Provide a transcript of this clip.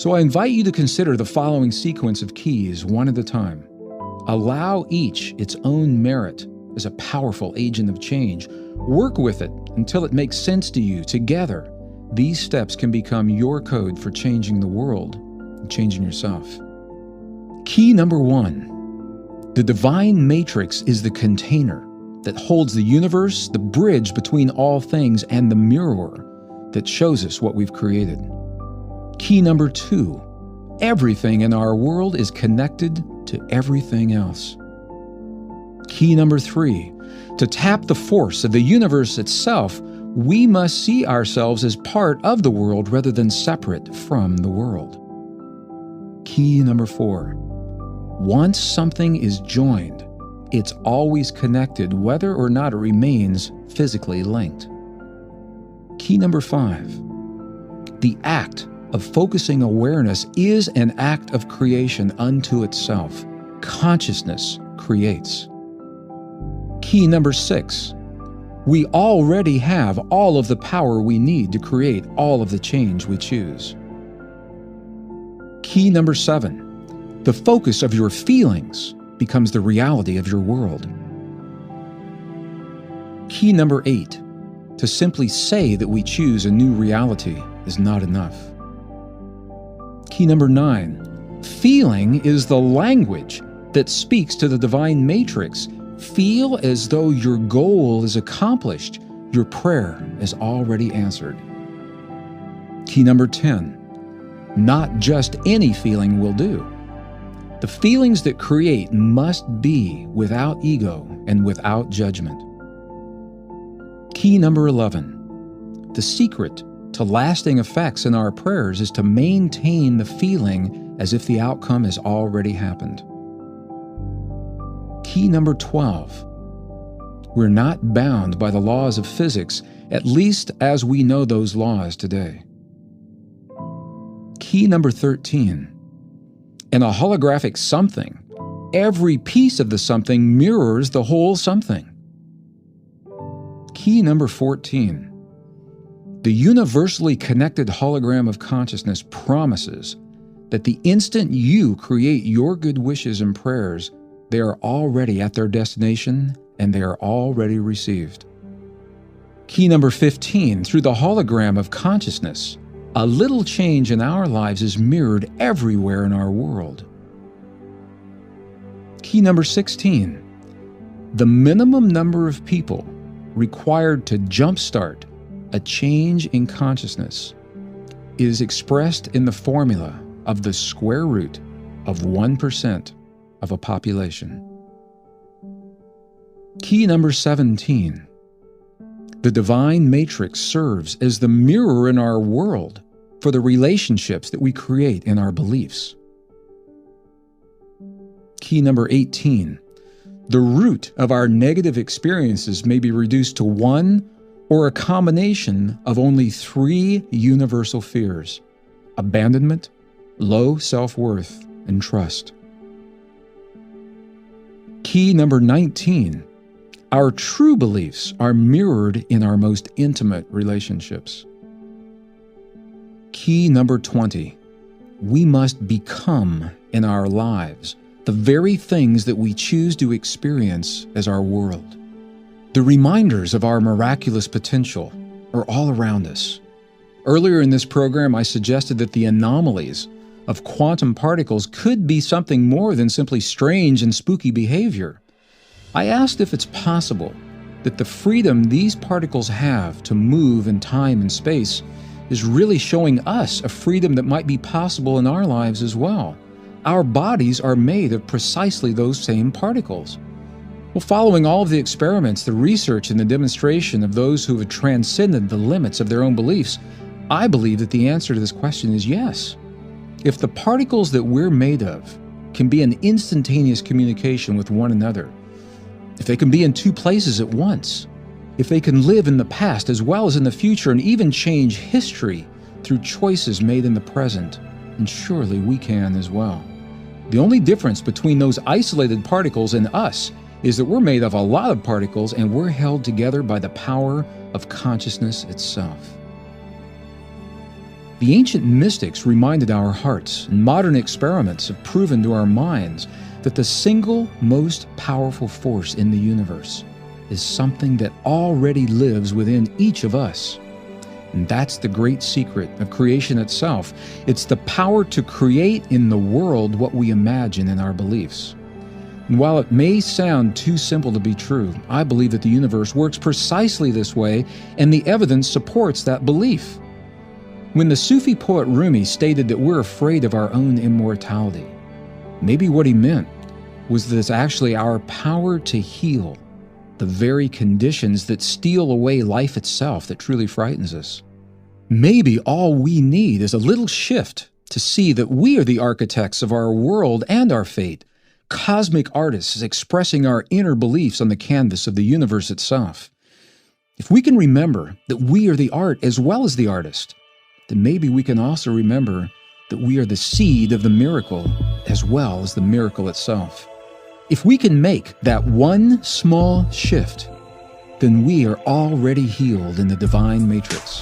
So I invite you to consider the following sequence of keys one at a time. Allow each its own merit as a powerful agent of change. Work with it until it makes sense to you. Together, these steps can become your code for changing the world and changing yourself. Key number 1. The divine matrix is the container that holds the universe, the bridge between all things, and the mirror that shows us what we've created. Key number 2. Everything in our world is connected to everything else. Key number 3. To tap the force of the universe itself, we must see ourselves as part of the world rather than separate from the world. Key number 4. Once something is joined, it's always connected, whether or not it remains physically linked. Key number 5. The act of focusing awareness is an act of creation unto itself. Consciousness creates. Key number 6. We already have all of the power we need to create all of the change we choose. Key number 7. The focus of your feelings becomes the reality of your world. Key number 8. To simply say that we choose a new reality is not enough. Key number 9. Feeling is the language that speaks to the divine matrix. Feel as though your goal is accomplished. Your prayer is already answered. Key number 10. Not just any feeling will do. The feelings that create must be without ego and without judgment. Key number 11. The secret to lasting effects in our prayers is to maintain the feeling as if the outcome has already happened. Key number 12. We're not bound by the laws of physics, at least as we know those laws today. Key number 13. In a holographic something, every piece of the something mirrors the whole something. Key number 14. The universally connected hologram of consciousness promises that the instant you create your good wishes and prayers, they are already at their destination and they are already received. Key number 15. Through the hologram of consciousness, a little change in our lives is mirrored everywhere in our world. Key number 16. The minimum number of people required to jumpstart a change in consciousness is expressed in the formula of the square root of 1% of a population. Key number 17. The divine matrix serves as the mirror in our world for the relationships that we create in our beliefs. Key number 18. The root of our negative experiences may be reduced to one or a combination of only 3 universal fears: abandonment, low self-worth, and trust. Key number 19. Our true beliefs are mirrored in our most intimate relationships. Key number 20. We must become in our lives the very things that we choose to experience as our world. The reminders of our miraculous potential are all around us. Earlier in this program, I suggested that the anomalies of quantum particles could be something more than simply strange and spooky behavior. I asked if it's possible that the freedom these particles have to move in time and space is really showing us a freedom that might be possible in our lives as well. Our bodies are made of precisely those same particles. Well, following all of the experiments, the research, and the demonstration of those who have transcended the limits of their own beliefs, I believe that the answer to this question is yes. If the particles that we're made of can be in instantaneous communication with one another, if they can be in 2 places at once, if they can live in the past as well as in the future and even change history through choices made in the present, and surely we can as well. The only difference between those isolated particles and us is that we're made of a lot of particles and we're held together by the power of consciousness itself. The ancient mystics reminded our hearts, and modern experiments have proven to our minds that the single most powerful force in the universe is something that already lives within each of us. And that's the great secret of creation itself. It's the power to create in the world what we imagine in our beliefs. And while it may sound too simple to be true, I believe that the universe works precisely this way, and the evidence supports that belief. When the Sufi poet Rumi stated that we're afraid of our own immortality, maybe what he meant was that it's actually our power to heal the very conditions that steal away life itself that truly frightens us. Maybe all we need is a little shift to see that we are the architects of our world and our fate, cosmic artists expressing our inner beliefs on the canvas of the universe itself. If we can remember that we are the art as well as the artist, then maybe we can also remember that we are the seed of the miracle as well as the miracle itself. If we can make that one small shift, then we are already healed in the divine matrix.